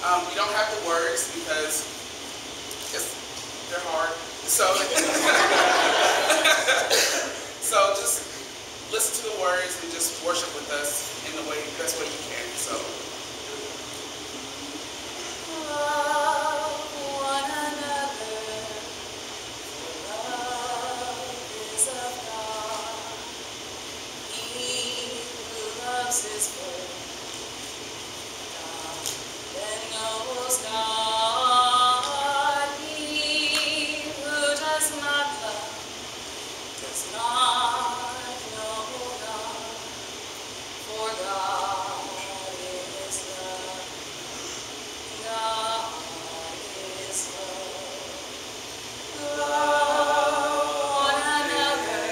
You don't have the words because they're hard. So, so just listen to the words and just worship with us in the best way you can. So. Love one another, for love is of God. He who loves his word, God, then knows God. He who does not love does not know God, for God is love. God is love. Love one another.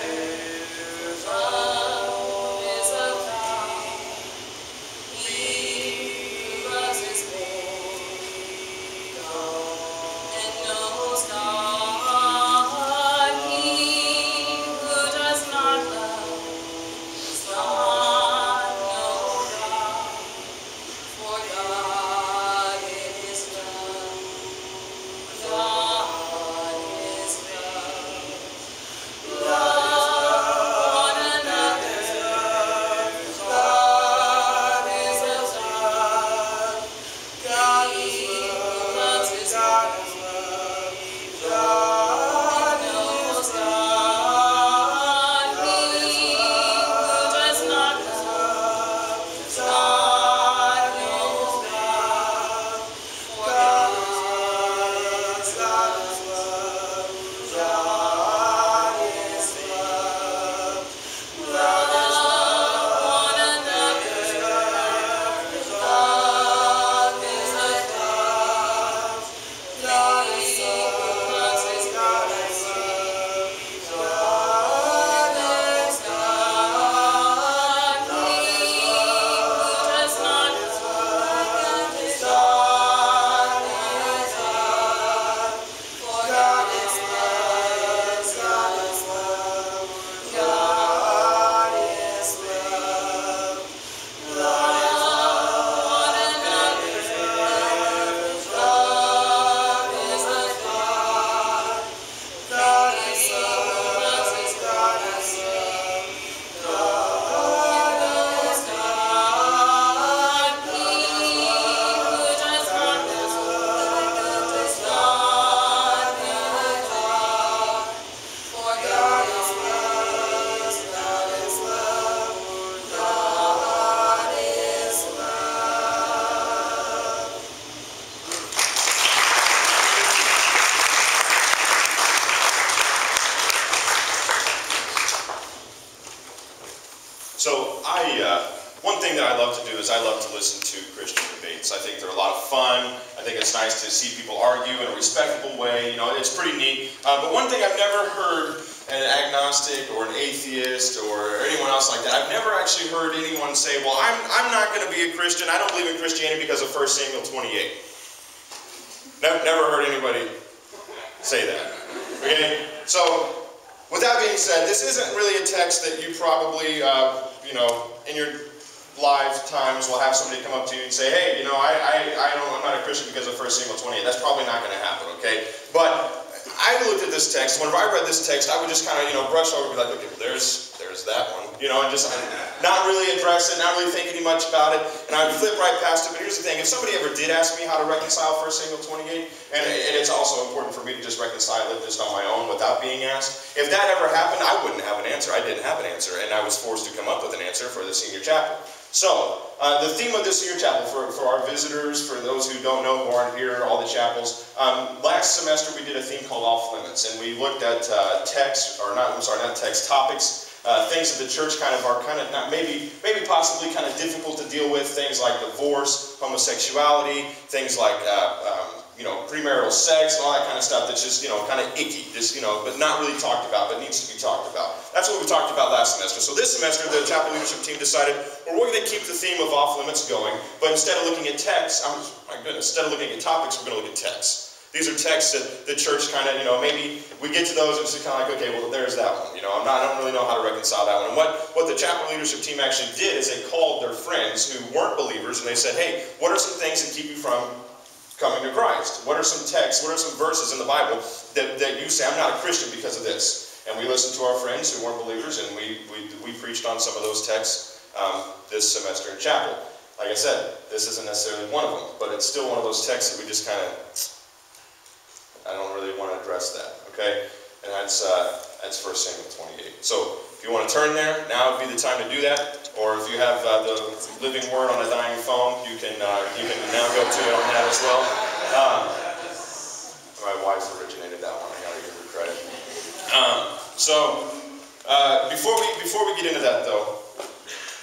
Love is of God. He who loves his neighbor and knows God. He who does not love does not know God, for God is love. God is love. Love one another. God is of God. He who loves his neighbor and knows God. He who does not love does not know God, for God is love. God is love. Love one another. Love is of God. He who loves his neighbor knows God. He who does not love does not know God, for God is love. God is love. God is love. Love one another. Love is of God. God is love. Loves his God is love. God knows God. He who does not love does not know God, for God is love. God is love. God is love. So one thing that I love to do is I love to listen to Christian debates. I think they're a lot of fun. I think it's nice to see people argue in a respectable way. You know, it's pretty neat. But one thing I've never heard an agnostic or an atheist or anyone else like that, I've never actually heard anyone say, well, I'm not going to be a Christian. I don't believe in Christianity because of 1 Samuel 28. Never heard anybody say that. Okay? So, with that being said, this isn't really a text that you probably, in your lifetimes will have somebody come up to you and say, hey, I'm not a Christian because of 1 Samuel 28. That's probably not going to happen, okay? But I looked at this text. Whenever I read this text, I would just kind of, brush over and be like, okay, there's that one, and just not really address it, not really think any much about it, and I would flip right past it. But here's the thing: if somebody ever did ask me how to reconcile 1 Samuel 28, and it's also important for me to just reconcile it just on my own without being asked, if that ever happened, I wouldn't have an answer. I didn't have an answer, and I was forced to come up with an answer for the senior chapel. So, the theme of this senior chapel, for our visitors, for those who don't know, who aren't here, all the chapels, last semester we did a theme called Off Limits, and we looked at topics, things that the church are maybe possibly kind of difficult to deal with, things like divorce, homosexuality, things like premarital sex and all that kind of stuff that's just kind of icky, but not really talked about, but needs to be talked about. That's what we talked about last semester. So this semester the chapel leadership team decided, well, we're going to keep the theme of Off Limits going, but instead of looking at texts, instead of looking at topics, we're going to look at texts. These are texts that the church kind of, maybe we get to those and it's kind of like, okay, well, there's that one. I don't really know how to reconcile that one. And what the chapel leadership team actually did is they called their friends who weren't believers and they said, hey, what are some things that keep you from coming to Christ? What are some texts, what are some verses in the Bible that you say, I'm not a Christian because of this? And we listened to our friends who weren't believers, and we preached on some of those texts this semester in chapel. Like I said, this isn't necessarily one of them, but it's still one of those texts that we just kind of, I don't really want to address that, okay? And that's 1 Samuel 28. So if you want to turn there, now would be the time to do that. Or if you have the Living Word on a dying phone, you can now go to it on that as well. My wife originated that one. I got to give her credit. Before we get into that though,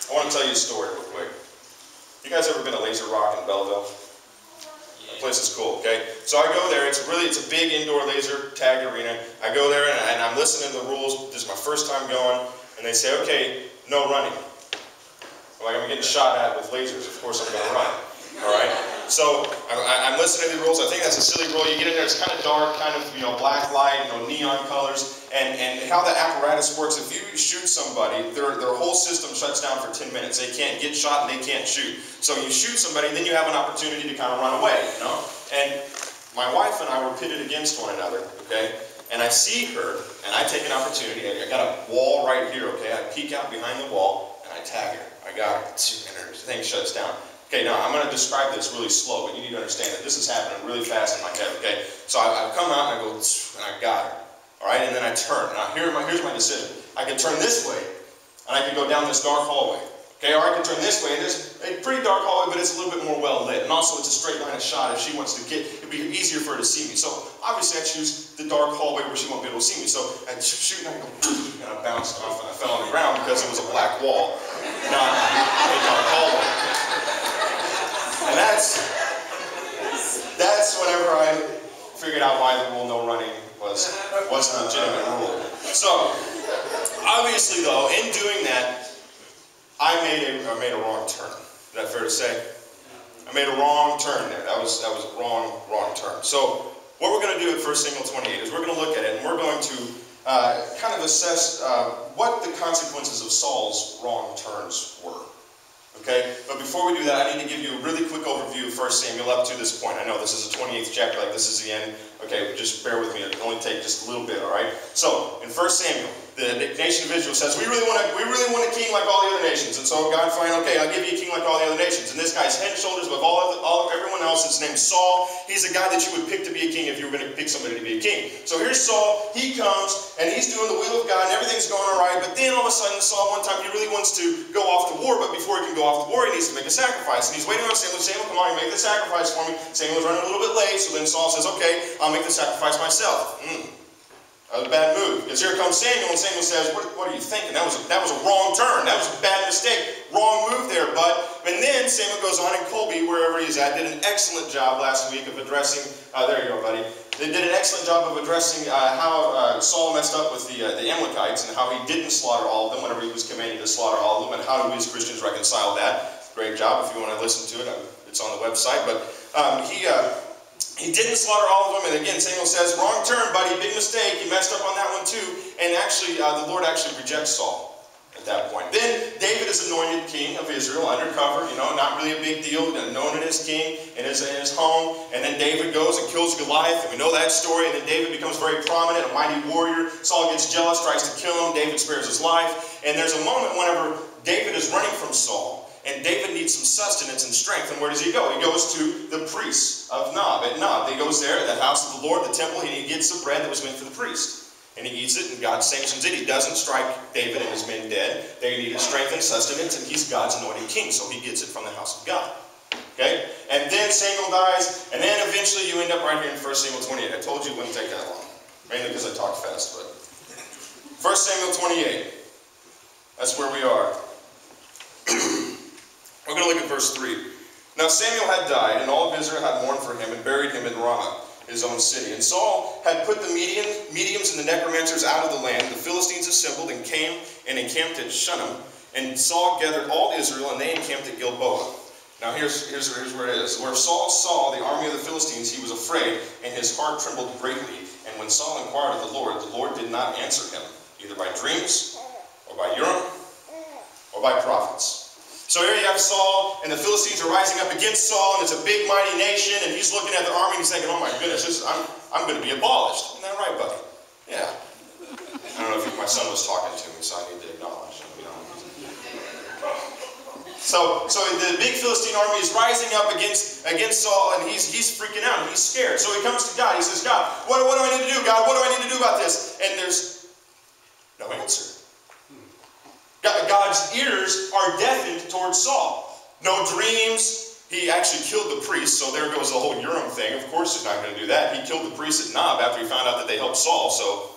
I want to tell you a story real quick. You guys ever been to Laser Rock in Belleville? The place is cool, okay? So I go there, it's a big indoor laser tag arena. I go there and I'm listening to the rules. This is my first time going, and they say, okay, no running. I'm like, I'm getting shot at with lasers, of course I'm gonna run, all right? So I'm listening to the rules. I think that's a silly rule. You get in there, it's kind of dark, kind of, black light, neon colors, and how the apparatus works. If you shoot somebody, their whole system shuts down for 10 minutes. They can't get shot and they can't shoot. So you shoot somebody, then you have an opportunity to kind of run away, And my wife and I were pitted against one another, okay? And I see her, and I take an opportunity. I got a wall right here, okay? I peek out behind the wall, and I tag her. I got her, and her thing shuts down. Okay, now I'm going to describe this really slow, but you need to understand that this is happening really fast in my head, okay? So I come out and I go, and I got her, all right? And then I turn. Now here's my decision. I can turn this way, and I can go down this dark hallway, okay? Or I can turn this way, and it's a pretty dark hallway, but it's a little bit more well lit. And also it's a straight line of shot. If she wants to get, it'd be easier for her to see me. So obviously I choose the dark hallway where she won't be able to see me. So I shoot, and I go, and I bounced off, and I fell on the ground because it was a black wall, not a dark hallway. And that's whenever I figured out why the rule no running was a legitimate rule. So, obviously though, in doing that, I made a wrong turn. Is that fair to say? I made a wrong turn there. That was a wrong turn. So, what we're going to do at 1 Samuel 28 is we're going to look at it and we're going to kind of assess what the consequences of Saul's wrong turns were. Okay, but before we do that, I need to give you a really quick overview of 1 Samuel up to this point. I know this is the 28th chapter, like this is the end. Okay, just bear with me. It'll only take just a little bit, all right? So, in 1 Samuel, the nation of Israel says, we really want a king like all the other nations. And so God finally, okay, I'll give you a king like all the other nations. And this guy's head and shoulders above everyone else. His name's Saul. He's the guy that you would pick to be a king if you were going to pick somebody to be a king. So here's Saul. He comes, and he's doing the will of God, and everything's going all right. But then all of a sudden, Saul, one time, he really wants to go off to war. But before he can go off to war, he needs to make a sacrifice. And he's waiting on Samuel. Samuel, come on, you make the sacrifice for me. Samuel's running a little bit late. So then Saul says, okay, I'll make the sacrifice myself. That was a bad move. Because here comes Samuel, and Samuel says, what are you thinking? That was a wrong turn. That was a bad mistake. Wrong move there, bud. And then Samuel goes on, and Colby, wherever he's at, did an excellent job last week of addressing, there you go, buddy. They did an excellent job of addressing how Saul messed up with the Amalekites, and how he didn't slaughter all of them whenever he was commanded to slaughter all of them, and how do we as Christians reconcile that. Great job. If you want to listen to it, it's on the website. But he didn't slaughter all of them, and again, Samuel says, wrong turn, buddy, big mistake, you messed up on that one too, and actually, the Lord actually rejects Saul at that point. Then, David is anointed king of Israel, undercover, not really a big deal, anointed as king in his home, and then David goes and kills Goliath, and we know that story, and then David becomes very prominent, a mighty warrior. Saul gets jealous, tries to kill him, David spares his life, and there's a moment whenever David is running from Saul, and David needs some sustenance and strength, and where does he go? He goes to the priests of Nob. At Nob, he goes there, the house of the Lord, the temple, and he gets the bread that was meant for the priest. And he eats it, and God sanctions it. He doesn't strike David and his men dead. They needed strength and sustenance, and he's God's anointed king, so he gets it from the house of God. Okay? And then Samuel dies, and then eventually you end up right here in 1 Samuel 28. I told you it wouldn't take that long. Mainly because I talked fast, but 1 Samuel 28. That's where we are. We're going to look at verse 3. Now Samuel had died, and all of Israel had mourned for him, and buried him in Ramah, his own city. And Saul had put the mediums and the necromancers out of the land. The Philistines assembled and came and encamped at Shunem. And Saul gathered all Israel, and they encamped at Gilboa. Now here's where it is. Where Saul saw the army of the Philistines, he was afraid, and his heart trembled greatly. And when Saul inquired of the Lord did not answer him, either by dreams, or by Urim, or by prophets. So here you have Saul, and the Philistines are rising up against Saul, and it's a big, mighty nation, and he's looking at the army, and he's thinking, oh my goodness, I'm going to be abolished. Isn't that right, buddy? Yeah. I don't know if my son was talking to me, so I need to acknowledge him. You know. So the big Philistine army is rising up against Saul, and he's freaking out, and he's scared. So he comes to God. He says, God, what do I need to do? God, what do I need to do about this? And there's no answer. God's ears are deafened towards Saul. No dreams. He actually killed the priest, so there goes the whole Urim thing. Of course he's not going to do that. He killed the priest at Nob after he found out that they helped Saul, so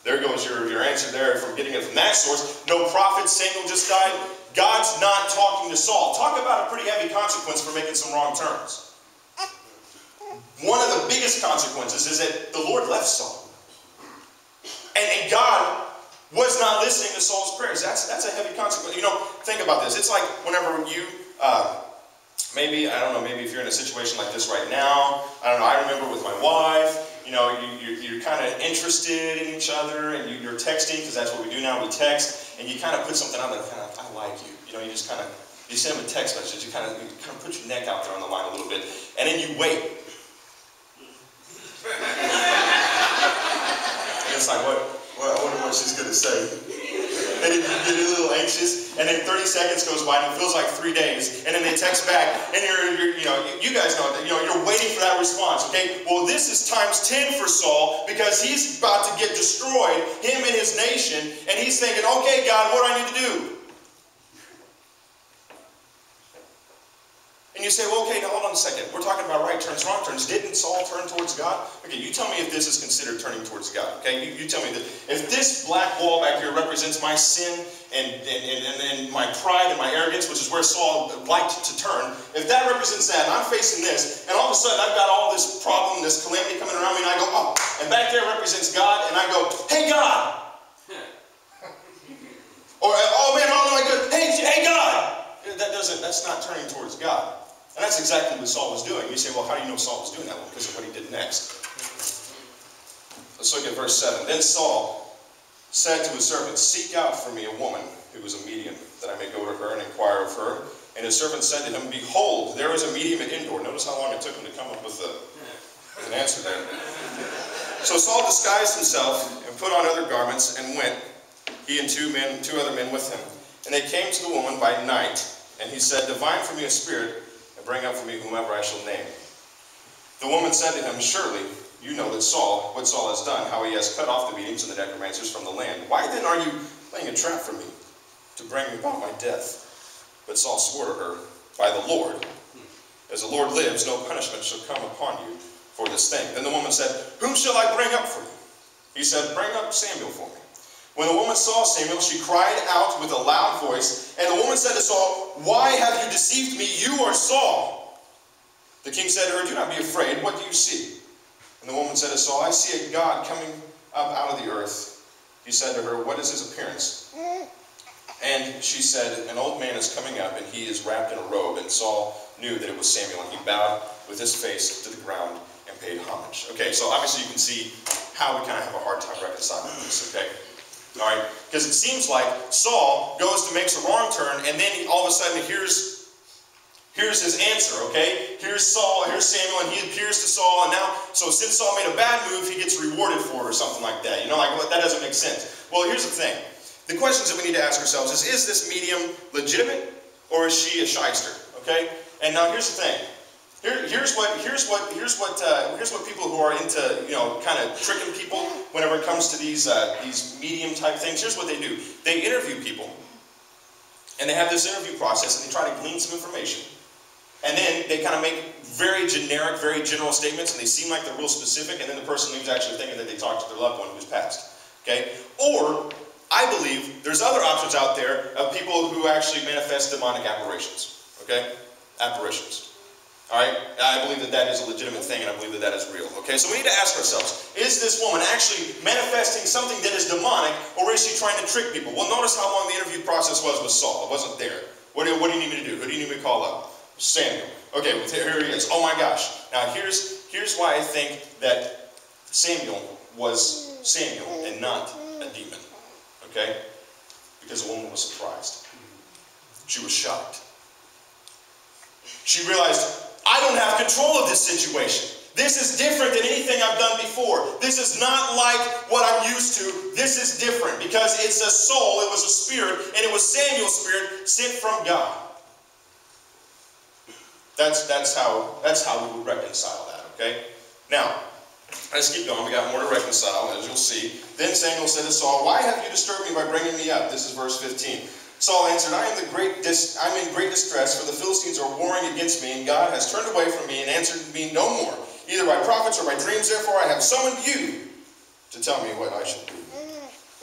there goes your answer there from getting it from that source. No prophet. Samuel just died. God's not talking to Saul. Talk about a pretty heavy consequence for making some wrong turns. One of the biggest consequences is that the Lord left Saul. And God was not listening to Saul's prayers. That's a heavy consequence. You know, think about this. It's like whenever you, maybe if you're in a situation like this right now, I don't know, I remember with my wife, you know, you're kind of interested in each other, and you're texting, because that's what we do now, we text, and you kind of put something out there, kind of, I like you. You know, you just kind of, you send them a text message, you kind of put your neck out there on the line a little bit, and then you wait. And it's like, I wonder what she's going to say. And you get a little anxious, and then 30 seconds goes by, and it feels like 3 days, and then they text back, and you guys know that, you're waiting for that response, okay? Well, this is times 10 for Saul, because he's about to get destroyed, him and his nation, and he's thinking, okay, God, what do I need to do? And you say, well, okay, now hold on a second. We're talking about right turns, wrong turns. Didn't Saul turn towards God? Okay, you tell me if this is considered turning towards God. Okay, you tell me that. If this black wall back here represents my sin and my pride and my arrogance, which is where Saul liked to turn, if that represents that, and I'm facing this, and all of a sudden I've got all this problem, this calamity coming around me, and I go, oh, and back there represents God, and I go, hey, God! Or, oh man, oh my God, hey, God! That's not turning towards God. And that's exactly what Saul was doing. You say, well, how do you know Saul was doing that? Well, because of what he did next. Let's look at verse 7. Then Saul said to his servants, seek out for me a woman who is a medium, that I may go to her and inquire of her. And his servant said to him, behold, there is a medium at Endor. Notice how long it took him to come up with an answer there. So Saul disguised himself and put on other garments and went, he and two other men with him. And they came to the woman by night. And he said, divine for me a spirit, and bring up for me whomever I shall name. The woman said to him, surely you know that what Saul has done, how he has cut off the mediums and the necromancers from the land. Why then are you laying a trap for me, to bring about my death? But Saul swore to her, by the Lord, as the Lord lives, no punishment shall come upon you for this thing. Then the woman said, whom shall I bring up for you? He said, bring up Samuel for me. When the woman saw Samuel, she cried out with a loud voice, and the woman said to Saul, why have you deceived me? You are Saul. The king said to her, do not be afraid. What do you see? And the woman said to Saul, I see a God coming up out of the earth. He said to her, what is his appearance? And she said, an old man is coming up, and he is wrapped in a robe. And Saul knew that it was Samuel, and he bowed with his face to the ground and paid homage. Okay, so obviously you can see how we kind of have a hard time reconciling this, okay? All right, because it seems like Saul goes to make a wrong turn, and then all of a sudden here's his answer, okay? Here's Samuel, and he appears to Saul, and now, so since Saul made a bad move, he gets rewarded for it or something like that. You know, like, that doesn't make sense. Well, here's the thing. The questions that we need to ask ourselves is this medium legitimate, or is she a shyster, okay? And now here's the thing. Here's what people who are into, kind of tricking people whenever it comes to these medium type things, here's what they do. They interview people. And they have this interview process, and they try to glean some information. And then they kind of make very generic, very general statements, and they seem like they're real specific, and then the person leaves actually thinking that they talked to their loved one who's passed. Okay? Or, I believe, there's other options out there of people who actually manifest demonic apparitions. Okay? Apparitions. Alright? I believe that that is a legitimate thing, and I believe that that is real. Okay? So we need to ask ourselves, is this woman actually manifesting something that is demonic, or is she trying to trick people? Well, notice how long the interview process was with Saul. It wasn't there. What do you need me to do? Who do you need me to call up? Samuel. Okay, well, here he is. Oh my gosh. Now here's why I think that Samuel was Samuel and not a demon. Okay? Because the woman was surprised. She was shocked. She realized, I don't have control of this situation. This is different than anything I've done before. This is not like what I'm used to. This is different because it's a soul, it was a spirit, and it was Samuel's spirit sent from God. That's how we would reconcile that, okay? Now, let's keep going. We got more to reconcile, as you'll see. Then Samuel said to Saul, why have you disturbed me by bringing me up? This is verse 15. Saul answered, I'm in great distress, for the Philistines are warring against me, and God has turned away from me and answered me no more, either by prophets or by dreams. Therefore I have summoned you to tell me what I should do.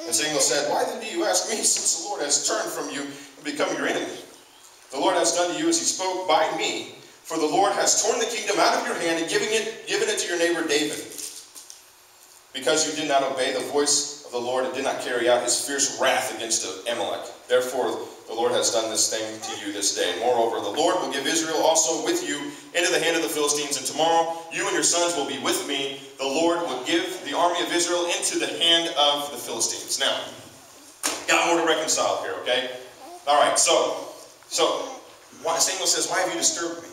And Samuel said, why then do you ask me, since the Lord has turned from you and become your enemy? The Lord has done to you as he spoke by me, for the Lord has torn the kingdom out of your hand and given it to your neighbor David. Because you did not obey the voice of the Lord and did not carry out his fierce wrath against Amalek. Therefore the Lord has done this thing to you this day. Moreover, the Lord will give Israel also with you into the hand of the Philistines, and tomorrow you and your sons will be with me. The Lord will give the army of Israel into the hand of the Philistines. Now, got more to reconcile here, okay? All right, so Samuel says, why have you disturbed me?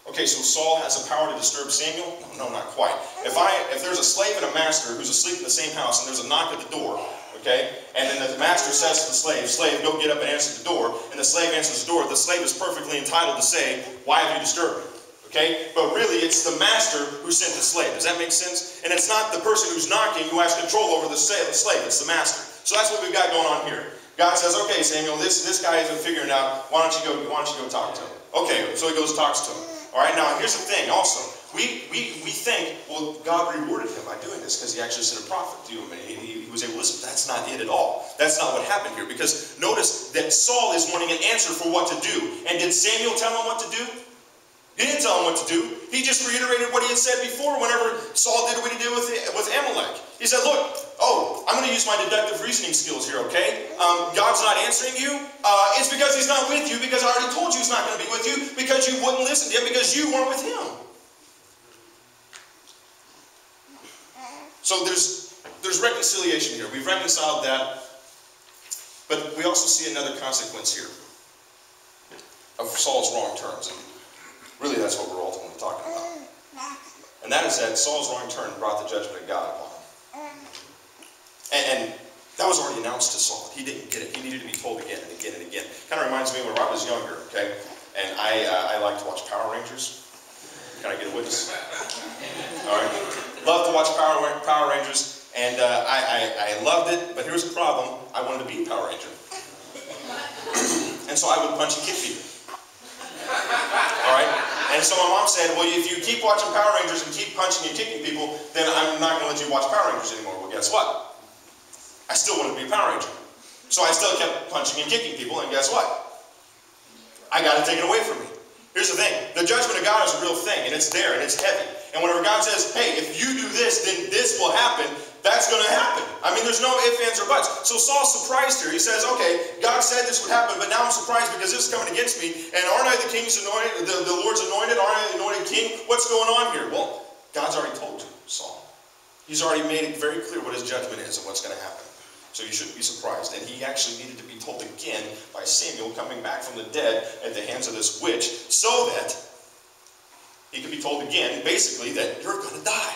Okay, so Saul has the power to disturb Samuel? No, not quite. If there's a slave and a master who's asleep in the same house and there's a knock at the door, okay, and then the master says to the slave, go get up and answer the door, and the slave answers the door, the slave is perfectly entitled to say, why have you disturbed me? Okay? But really, it's the master who sent the slave. Does that make sense? And it's not the person who's knocking who has control over the slave, it's the master. So that's what we've got going on here. God says, okay, Samuel, this guy isn't figuring it out. Why don't you go talk to him? Okay, so he goes and talks to him. All right, now here's the thing also. We think, well, God rewarded him by doing this because he actually sent a prophet to him and he was able to listen. That's not it at all. That's not what happened here, because notice that Saul is wanting an answer for what to do. And did Samuel tell him what to do? He didn't tell him what to do. He just reiterated what he had said before whenever Saul did what he did with Amalek. He said, look, I'm going to use my deductive reasoning skills here, okay? God's not answering you. It's because he's not with you, because I already told you he's not going to be with you, because you wouldn't listen to him, because you weren't with him. So there's reconciliation here. We've reconciled that, but we also see another consequence here of Saul's wrong turns. And really, that's what we're ultimately talking about. And that is that Saul's wrong turn brought the judgment of God upon him. And that was already announced to Saul. He didn't get it. He needed to be told again and again and again. Kind of reminds me when I was younger, okay? And I like to watch Power Rangers. Can I get a witness? All right. Love to watch Power Rangers. And I loved it, but here's the problem. I wanted to be a Power Ranger. And so I would punch and kick people. Alright? And so my mom said, well, if you keep watching Power Rangers and keep punching and kicking people, then I'm not going to let you watch Power Rangers anymore. Well, guess what? I still wanted to be a Power Ranger. So I still kept punching and kicking people, and guess what? I got it taken away from me. Here's the thing. The judgment of God is a real thing, and it's there, and it's heavy. And whenever God says, hey, if you do this, then this will happen, that's going to happen. I mean, there's no ifs, ands, or buts. So Saul's surprised here. He says, okay, God said this would happen, but now I'm surprised because this is coming against me. And aren't I the king's anointed, the Lord's anointed? Aren't I the anointed king? What's going on here? Well, God's already told you, Saul. He's already made it very clear what his judgment is and what's going to happen. So you shouldn't be surprised. And he actually needed to be told again by Samuel coming back from the dead at the hands of this witch, so that he could be told again, basically, that you're going to die.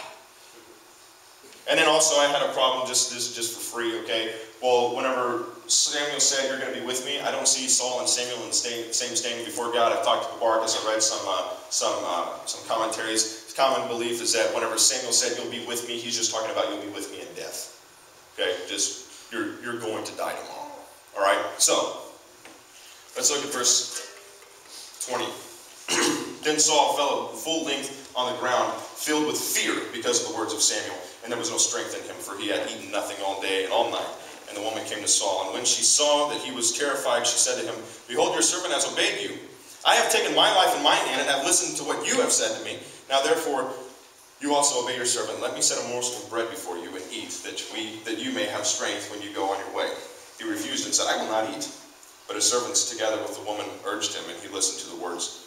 And then also I had a problem just for free, okay? Well, whenever Samuel said, you're going to be with me, I don't see Saul and Samuel in the same standing before God. I've talked to Barcus, I read some commentaries. The common belief is that whenever Samuel said, you'll be with me, he's just talking about you'll be with me in death. Okay? Just, you're going to die tomorrow. All right? So, let's look at verse 20. Then Saul fell full length on the ground, filled with fear because of the words of Samuel. And there was no strength in him, for he had eaten nothing all day and all night. And the woman came to Saul, and when she saw that he was terrified, she said to him, behold, your servant has obeyed you. I have taken my life in my hand and have listened to what you have said to me. Now therefore, you also obey your servant. Let me set a morsel of bread before you and eat, that you may have strength when you go on your way. He refused and said, I will not eat. But his servants together with the woman urged him, and he listened to the words.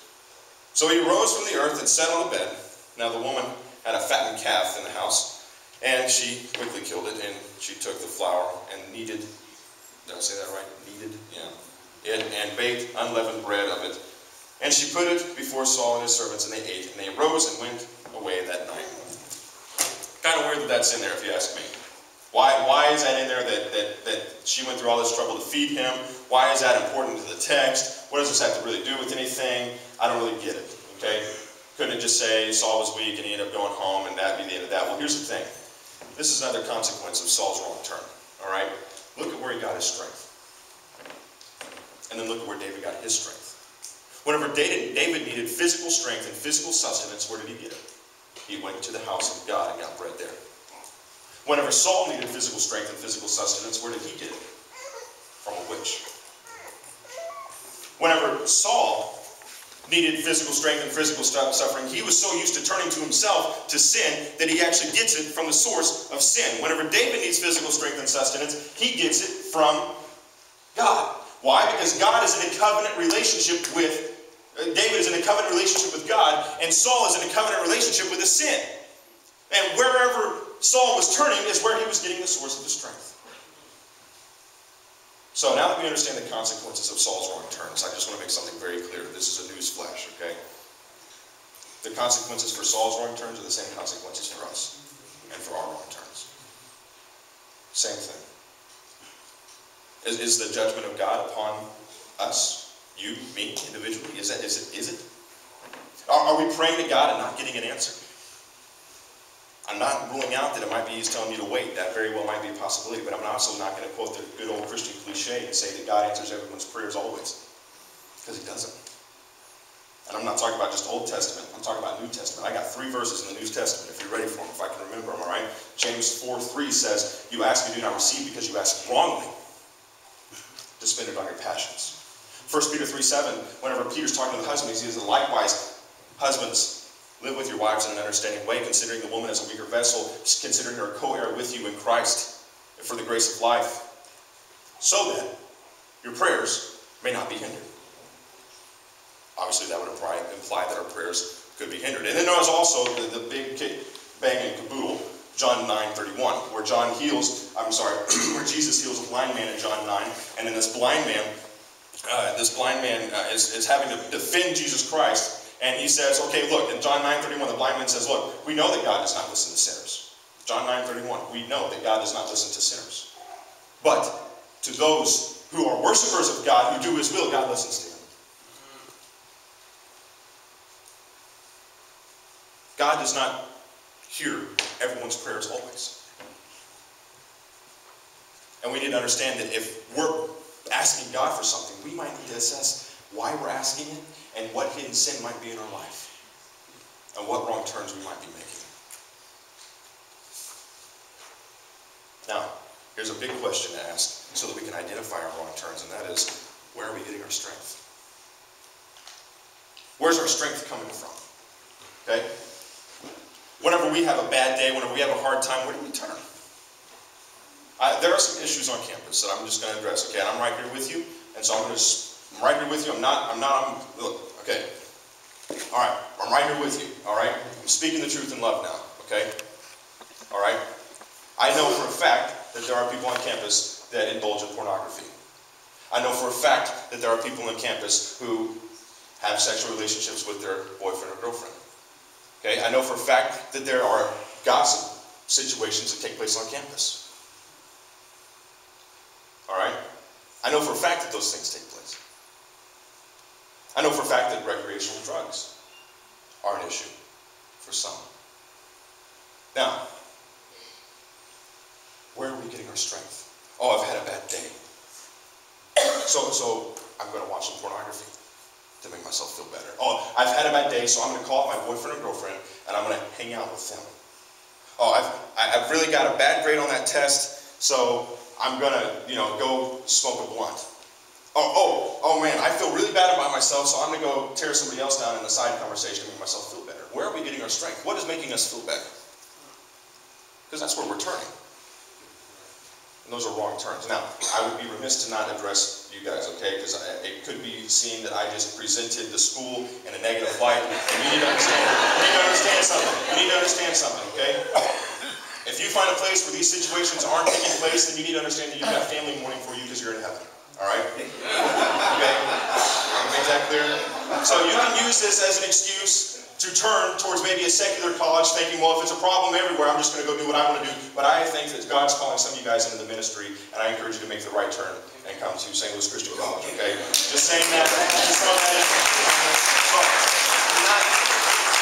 So he rose from the earth and sat on the bed. Now the woman had a fattened calf in the house, and she quickly killed it, and she took the flour and kneaded, did I say that right? Kneaded? Yeah. and baked unleavened bread of it. And she put it before Saul and his servants, and they ate, and they arose and went away that night. Kind of weird that that's in there, if you ask me. Why is that in there, that she went through all this trouble to feed him? Why is that important to the text? What does this have to really do with anything? I don't really get it, okay? Couldn't it just say Saul was weak and he ended up going home and that'd be the end of that? Well, here's the thing. This is another consequence of Saul's wrong turn, all right? Look at where he got his strength. And then look at where David got his strength. Whenever David needed physical strength and physical sustenance, where did he get it? He went to the house of God and got bread there. Whenever Saul needed physical strength and physical sustenance, where did he get it? From a witch. Whenever Saul needed physical strength and physical suffering, he was so used to turning to himself to sin that he actually gets it from the source of sin. Whenever David needs physical strength and sustenance, he gets it from God. Why? Because God is in a covenant relationship with, David is in a covenant relationship with God, and Saul is in a covenant relationship with his sin. And wherever Saul was turning is where he was getting the source of his strength. So now that we understand the consequences of Saul's wrong turns, I just want to make something very clear. This is a news flash, okay? The consequences for Saul's wrong turns are the same consequences for us and for our wrong turns. Same thing. Is the judgment of God upon us, you, me, individually? Is it? Are we praying to God and not getting an answer? I'm not ruling out that it might be He's telling you to wait. That very well might be a possibility, but I'm also not going to quote the good old Christian cliche and say that God answers everyone's prayers always. Because He doesn't. And I'm not talking about just Old Testament. I'm talking about New Testament. I got 3 verses in the New Testament, if you're ready for them, if I can remember them, all right? James 4:3 says, you ask and do not receive because you ask wrongly to spend it on your passions. 1 Peter 3:7, whenever Peter's talking to the husbands, he says, likewise, husbands, live with your wives in an understanding way, considering the woman as a weaker vessel, considering her co-heir with you in Christ for the grace of life, so that your prayers may not be hindered. Obviously, that would imply that our prayers could be hindered. And then there was also the big bang and caboodle, John 9:31, where where Jesus heals a blind man in John 9, and then this blind man is having to defend Jesus Christ. And he says, okay, look, in John 9:31, the blind man says, look, we know that God does not listen to sinners. John 9:31, we know that God does not listen to sinners. But to those who are worshipers of God, who do His will, God listens to them. God does not hear everyone's prayers always. And we need to understand that if we're asking God for something, we might need to assess why we're asking it, and what hidden sin might be in our life, and what wrong turns we might be making. Now, here's a big question to ask so that we can identify our wrong turns, and that is, where are we getting our strength? Where's our strength coming from? Okay? Whenever we have a bad day, whenever we have a hard time, where do we turn? There are some issues on campus that I'm just going to address, okay? And I'm right here with you, and so I'm right here with you. Look, okay. All right, I'm right here with you, all right? I'm speaking the truth in love now, okay? All right? I know for a fact that there are people on campus that indulge in pornography. I know for a fact that there are people on campus who have sexual relationships with their boyfriend or girlfriend. Okay? I know for a fact that there are gossip situations that take place on campus. All right? I know for a fact that those things take place. I know for a fact that recreational drugs are an issue for some. Now, where are we getting our strength? Oh, I've had a bad day. So I'm going to watch some pornography to make myself feel better. Oh, I've had a bad day, so I'm going to call up my boyfriend or girlfriend and I'm going to hang out with them. Oh, I've really got a bad grade on that test, so I'm going to, go smoke a blunt. Oh man, I feel really bad about myself, so I'm going to go tear somebody else down in a side conversation to make myself feel better. Where are we getting our strength? What is making us feel better? Because that's where we're turning. And those are wrong turns. Now, I would be remiss to not address you guys, okay? Because it could be seen that I just presented the school in a negative light. And you need to understand. You need to understand something, okay? If you find a place where these situations aren't taking place, then you need to understand that you've got family mourning for you because you're in heaven. All right? Okay? Make that clear? So you can use this as an excuse to turn towards maybe a secular college thinking, well, if it's a problem everywhere, I'm just going to go do what I want to do. But I think that God's calling some of you guys into the ministry, and I encourage you to make the right turn and come to St. Louis Christian College, okay? Just saying that. Just throw that in. So,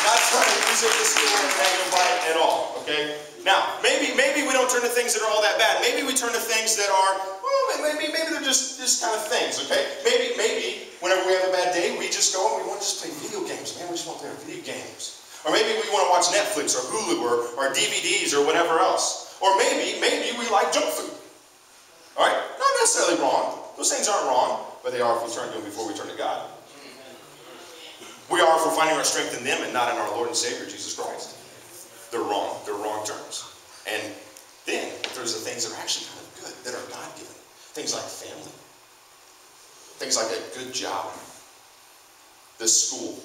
not trying to use it this in a negative light at all, okay? Now, maybe we don't turn to things that are all that bad. Maybe we turn to things that are, well, maybe they're just kind of things, okay? Maybe whenever we have a bad day, we just go and we want to just play video games. Man, we just want to play video games. Or maybe we want to watch Netflix or Hulu or DVDs or whatever else. Or maybe we like junk food. All right? Not necessarily wrong. Those things aren't wrong, but they are if we turn to them before we turn to God. We are if we're finding our strength in them and not in our Lord and Savior, Jesus Christ. They're wrong. They're wrong terms. And then there's the things that are actually kind of good, that are God-given. Things like family. Things like a good job. This school.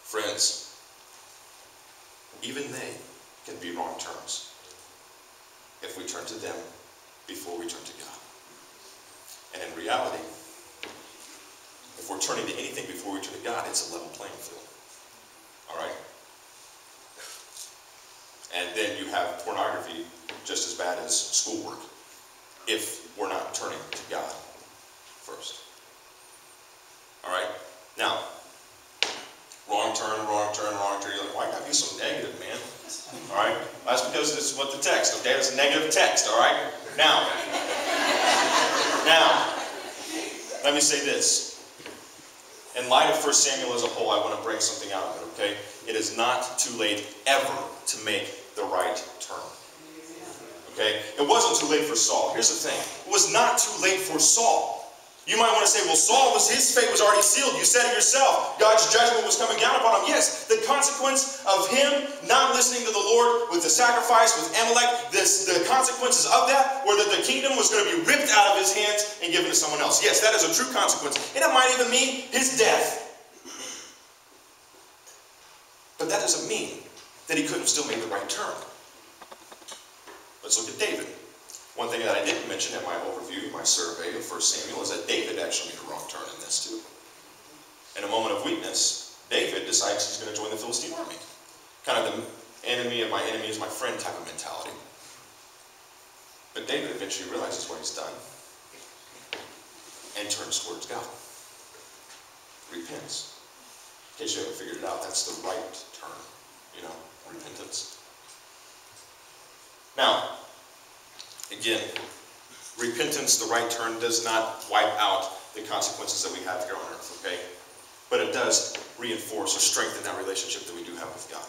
Friends, even they can be wrong terms if we turn to them before we turn to God. And in reality, if we're turning to anything before we turn to God, it's a level playing field. All right? And then you have pornography just as bad as schoolwork if we're not turning to God first. All right? Now, wrong turn, wrong turn, wrong turn. You're like, why gotta be so negative, man? All right? That's because this is what the text, okay? It's a negative text, all right? Now, let me say this. In light of 1 Samuel as a whole, I want to bring something out of it, okay? It is not too late ever to make the right turn. Okay? It wasn't too late for Saul. Here's the thing. It was not too late for Saul. You might want to say, well, Saul, his fate was already sealed. You said it yourself. God's judgment was coming down upon him. Yes, the consequence of him not listening to the Lord with the sacrifice, with Amalek, the consequences of that were that the kingdom was going to be ripped out of his hands and given to someone else. Yes, that is a true consequence. And it might even mean his death. But that doesn't mean that he couldn't have still made the right turn. Let's look at David. One thing that I didn't mention in my overview, my survey of 1 Samuel, is that David actually made a wrong turn in this too. In a moment of weakness, David decides he's going to join the Philistine army. Kind of the enemy of my enemy is my friend type of mentality. But David eventually realizes what he's done and turns towards God. Repents. In case you haven't figured it out, that's the right turn. You know, repentance. Now, again, repentance, the right turn, does not wipe out the consequences that we have here on earth, okay? But it does reinforce or strengthen that relationship that we do have with God.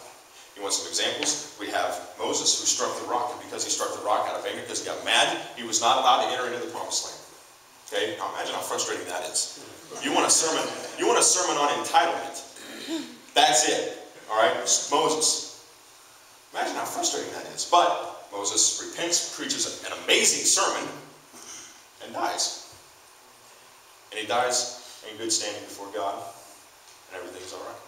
You want some examples? We have Moses, who struck the rock, and because he struck the rock out of anger, because he got mad, he was not allowed to enter into the promised land. Okay? Now imagine how frustrating that is. You want a sermon on entitlement. That's it. Alright? Moses. Imagine how frustrating that is. But Moses repents, preaches an amazing sermon, and dies. And he dies in good standing before God, and everything's all right.